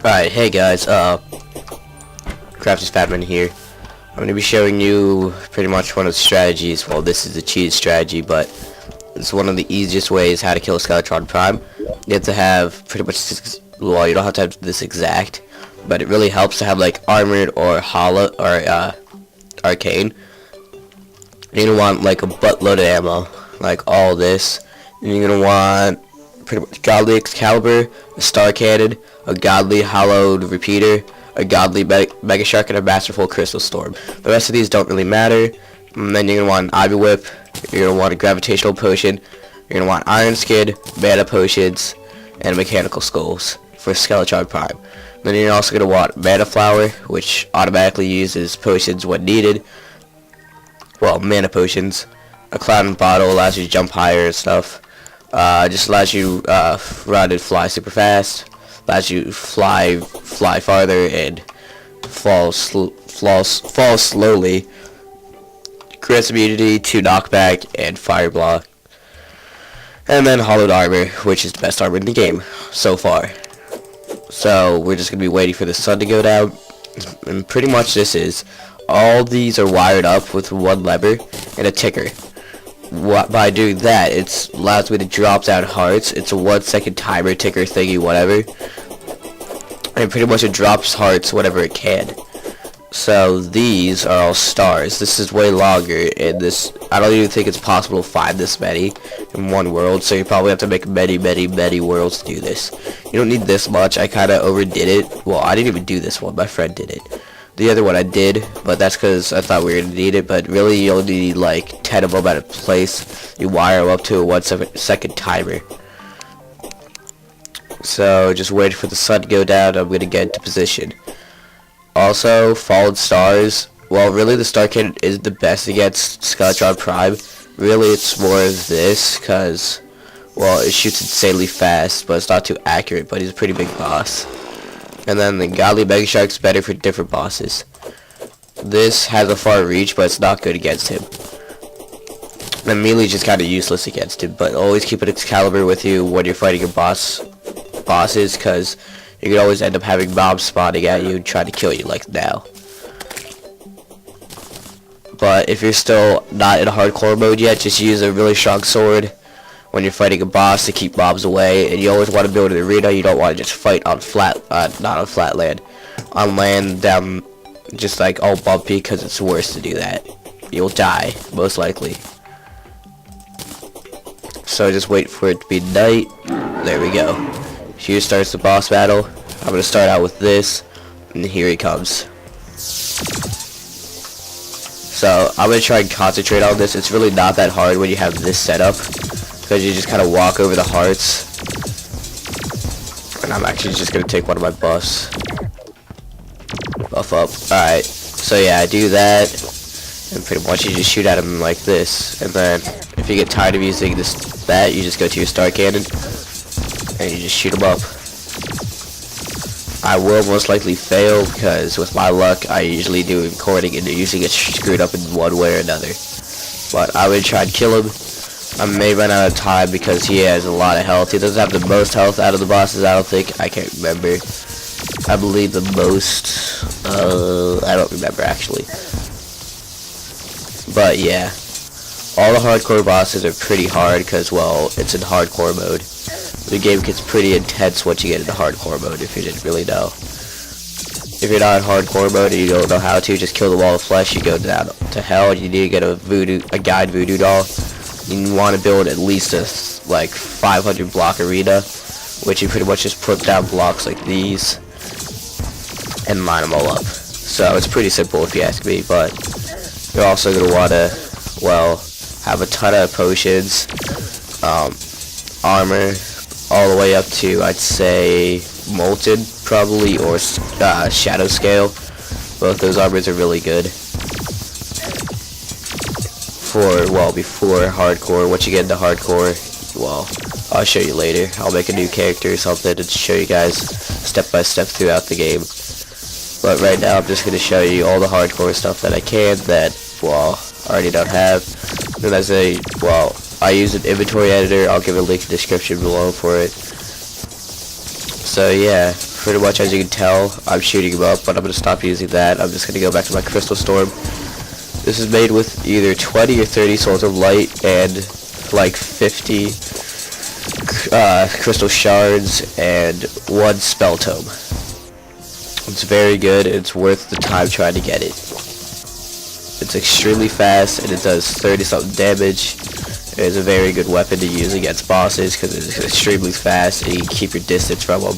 Alright, hey guys, Crafty's Fatman here. I'm going to be showing you pretty much one of the strategies. Well, this is a cheated strategy, but it's one of the easiest ways how to kill a Skeletron Prime. You have to have pretty much, well, you don't have to have this exact, but it really helps to have like armored or hollow or arcane. You're going to want like a buttload of ammo, like all this. And you're going to want pretty much godly Excalibur, a star cannon, a godly hollowed repeater, a godly mega shark, and a masterful crystal storm. The rest of these don't really matter. And then you're gonna want an ivy whip, you're gonna want a gravitational potion, you're gonna want iron skin, mana potions, and mechanical skulls for Skeletron Prime. Then you're also gonna want mana flower, which automatically uses potions when needed. Well, mana potions. A cloud and bottle allows you to jump higher and stuff. Just allows you run and fly super fast. Allows you fly farther and fall slowly. Grants immunity to knockback and fire block. And then hollowed armor, which is the best armor in the game so far. So we're just gonna be waiting for the sun to go down, and pretty much this is all these are wired up with one lever and a ticker. By doing that, it allows me to drop down hearts. It's a 1 second timer ticker thingy, whatever, and pretty much it drops hearts whenever it can. So these are all stars. This is way longer, and this, I don't even think it's possible to find this many in one world, so you probably have to make many worlds to do this. You don't need this much. I kind of overdid it. Well, I didn't even do this one, my friend did it. The other one I did, but that's because I thought we were going to need it, but really you only need like 10 of them at a place. You wire them up to a 1 second timer. So just wait for the sun to go down. I'm going to get into position. Also, fallen stars. Well, really the star cannon is the best against Skeletron Prime. Really it's more of this, because, well, it shoots insanely fast, but it's not too accurate, but he's a pretty big boss. And then the godly mega shark's better for different bosses. This has a far reach, but it's not good against him. And melee just kind of useless against him, but always keep an Excalibur with you when you're fighting your bosses, because you can always end up having mobs spawning at you and trying to kill you, like now. But if you're still not in hardcore mode yet, just use a really strong sword when you're fighting a boss to keep mobs away. And you always want to build an arena. You don't want to just fight on not on flat land, on land down just like all bumpy, because it's worse to do that. You'll die most likely. So just wait for it to be night. There we go. Here starts the boss battle. I'm gonna start out with this, and here he comes. So I'm gonna try and concentrate on this. It's really not that hard when you have this setup, because you just kind of walk over the hearts. And I'm actually just going to take one of my buffs. Buff up. Alright. So yeah, I do that. And pretty much you just shoot at him like this. And then if you get tired of using you just go to your star cannon. And you just shoot him up. I will most likely fail, because with my luck, I usually do recording and usually get screwed up in one way or another. But I would try and kill him. I may run out of time because he has a lot of health. He doesn't have the most health out of the bosses, I don't think. I can't remember. I believe the most, I don't remember actually. But yeah, all the hardcore bosses are pretty hard because, well, it's in hardcore mode. The game gets pretty intense once you get into hardcore mode, if you didn't really know. If you're not in hardcore mode and you don't know how to, just kill the wall of flesh, you go down to hell. You need to get a guide voodoo doll. You want to build at least a like 500 block arena, which you pretty much just put down blocks like these and line them all up. So it's pretty simple if you ask me, but you're also going to want to, well, have a ton of potions, armor, all the way up to, I'd say, molten probably, or shadow scale. Both those armors are really good. Before hardcore. Once you get into hardcore, well, I'll show you later. I'll make a new character or something to show you guys step by step throughout the game. But right now I'm just going to show you all the hardcore stuff that I can that, well, I already don't have. And as a, well, I use an inventory editor. I'll give a link in the description below for it. So yeah, pretty much as you can tell, I'm shooting him up, but I'm going to stop using that. I'm just going to go back to my crystal storm. This is made with either 20 or 30 souls of light and like 50 crystal shards and 1 spell tome. It's very good. It's worth the time trying to get it. It's extremely fast and it does 30 something damage. It's a very good weapon to use against bosses because it's extremely fast and you can keep your distance from them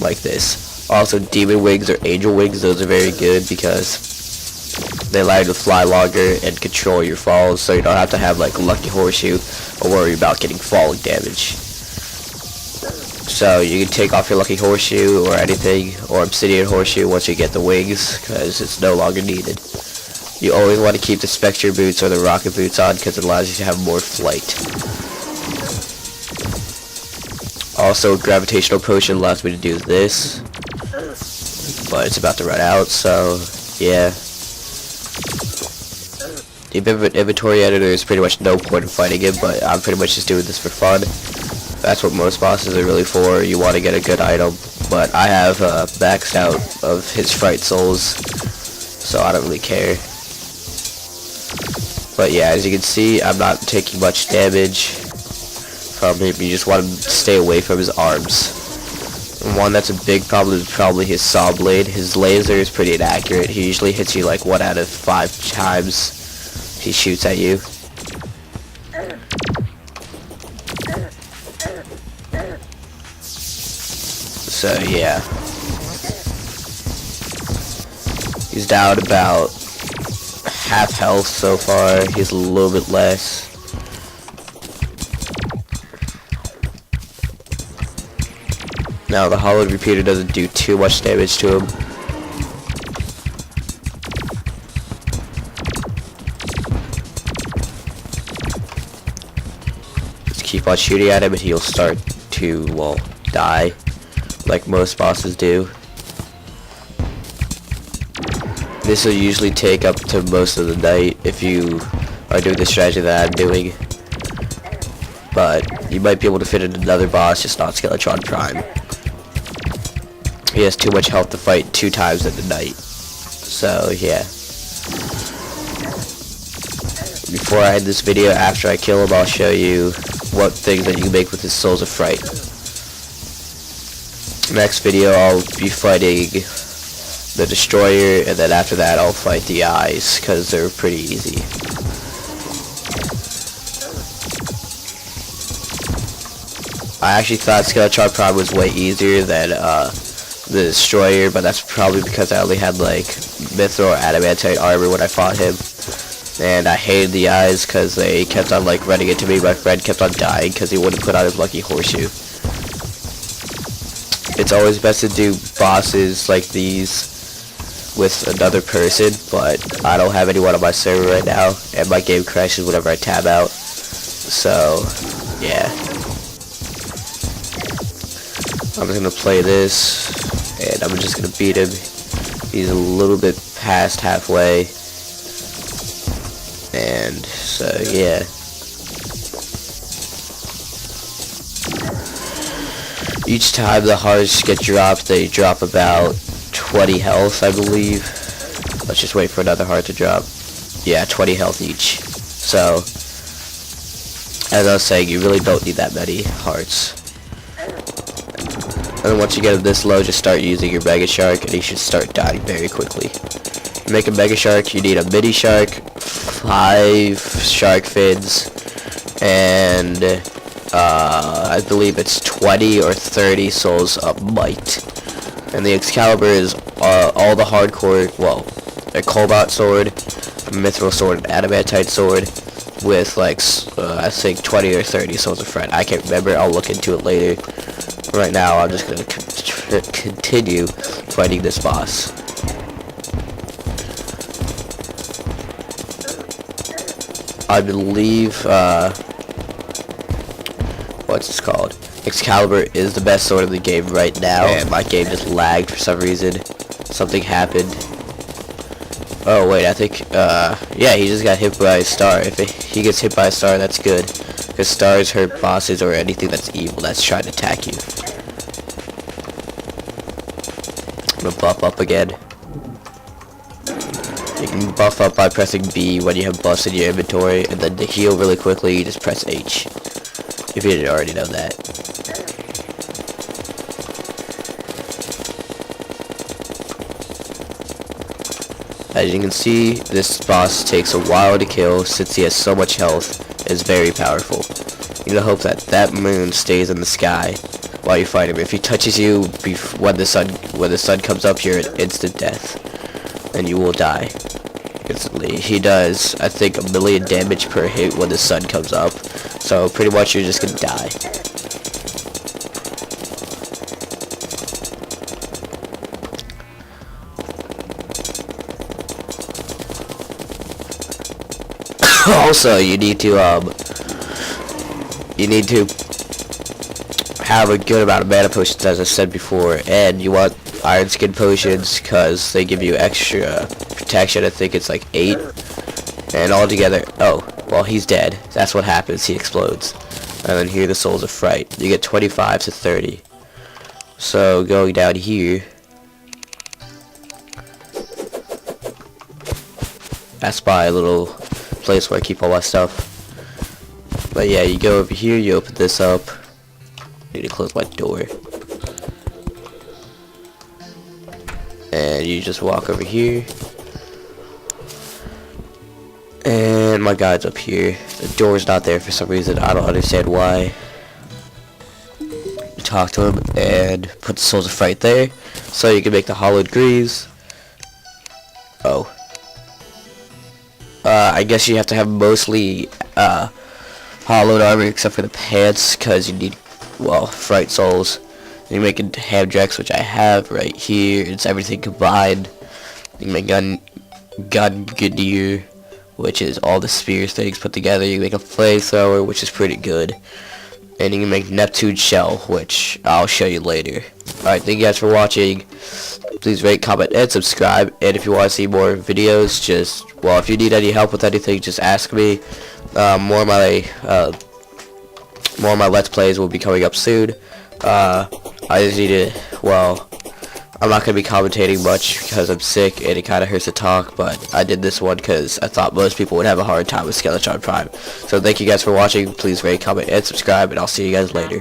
like this. Also, demon wings or angel wings, those are very good because they allow you to fly longer and control your falls, so you don't have to have like a lucky horseshoe or worry about getting falling damage. So you can take off your lucky horseshoe or anything, or obsidian horseshoe once you get the wings, because it's no longer needed. You always want to keep the spectre boots or the rocket boots on because it allows you to have more flight. Also, gravitational potion allows me to do this, but it's about to run out, so yeah. The inventory editor is pretty much no point in fighting him, but I'm pretty much just doing this for fun. That's what most bosses are really for. You want to get a good item, but I have maxed out of his fright souls, so I don't really care. But yeah, as you can see, I'm not taking much damage from him. You just want to stay away from his arms. And one that's a big problem is probably his saw blade. His laser is pretty inaccurate. He usually hits you like 1 out of 5 times he shoots at you. So yeah, he's down about half health so far. He's a little bit less. Now the hollowed repeater doesn't do too much damage to him. Just keep on shooting at him and he'll start to, well, die, like most bosses do. This will usually take up to most of the night if you are doing the strategy that I'm doing. But you might be able to fit in another boss, just not Skeletron Prime. He has too much health to fight 2 times in the night. So yeah. Before I end this video, after I kill him, I'll show you what things that you can make with his Souls of Fright. Next video, I'll be fighting the Destroyer, and then after that I'll fight the Eyes, because they're pretty easy. I actually thought Skeletron Prime was way easier than the Destroyer, but that's probably because I only had like Mithril or Adamantite armor when I fought him. And I hated the Eyes because they kept on like running into me. My friend kept on dying because he wouldn't put on his lucky horseshoe. It's always best to do bosses like these with another person, but I don't have anyone on my server right now, and my game crashes whenever I tab out. So, yeah. I'm just gonna play this, and I'm just gonna beat him. He's a little bit past halfway. And, so, yeah. Each time the hearts get dropped, they drop about 20 health, I believe. Let's just wait for another heart to drop. Yeah, 20 health each. So, as I was saying, you really don't need that many hearts. And then once you get him this low, just start using your Mega Shark, and he should start dying very quickly. To make a Mega Shark, you need a Mini Shark, 5 Shark Fins, and I believe it's 20 or 30 Souls of Might. And the Excalibur is all the hardcore, well, a Cobalt Sword, a Mithril Sword, an Adamantite Sword, with like, I think 20 or 30 Souls of Fright. I can't remember, I'll look into it later. Right now, I'm just going to continue fighting this boss. I believe, what's this called? Excalibur is the best sword in the game right now, and my game just lagged for some reason. Something happened. Oh wait, I think, yeah, he just got hit by a star. If he gets hit by a star, that's good, because stars hurt bosses or anything that's evil that's trying to attack you. I'm gonna buff up again. You can buff up by pressing B when you have buffs in your inventory, and then to heal really quickly, you just press H. If you didn't already know that. As you can see, this boss takes a while to kill since he has so much health. It's very powerful. You gotta hope that that moon stays in the sky while you fight him. If he touches you when the sun comes up, you're at instant death, and you will die instantly. He does, I think, 1,000,000 damage per hit when the sun comes up, so pretty much you're just gonna die. Also, you need to have a good amount of mana potions, as I said before, and you want iron skin potions because they give you extra protection. I think it's like 8, and altogether, oh, well, he's dead. That's what happens. He explodes, and then here the souls of fright. You get 25 to 30. So going down here, that's my little place where I keep all my stuff. But yeah, you go over here, you open this up. Need to close my door. And you just walk over here. And my guide's up here. The door's not there for some reason. I don't understand why. You talk to him and put the souls of fright there. So you can make the hollowed greaves. Oh. I guess you have to have mostly hollowed armor except for the pants, because you need, well, fright souls. And you make a hamdrex, which I have right here. It's everything combined. You can make gun gear, which is all the spears things put together. You can make a flamethrower, which is pretty good. And you can make Neptune shell, which I'll show you later. Alright, thank you guys for watching. Please rate, comment, and subscribe. And if you want to see more videos, just, well, if you need any help with anything, just ask me. More of my Let's Plays will be coming up soon. I just need to, well, I'm not going to be commentating much because I'm sick and it kind of hurts to talk, but I did this one because I thought most people would have a hard time with Skeletron Prime. So thank you guys for watching. Please rate, comment, and subscribe, and I'll see you guys later.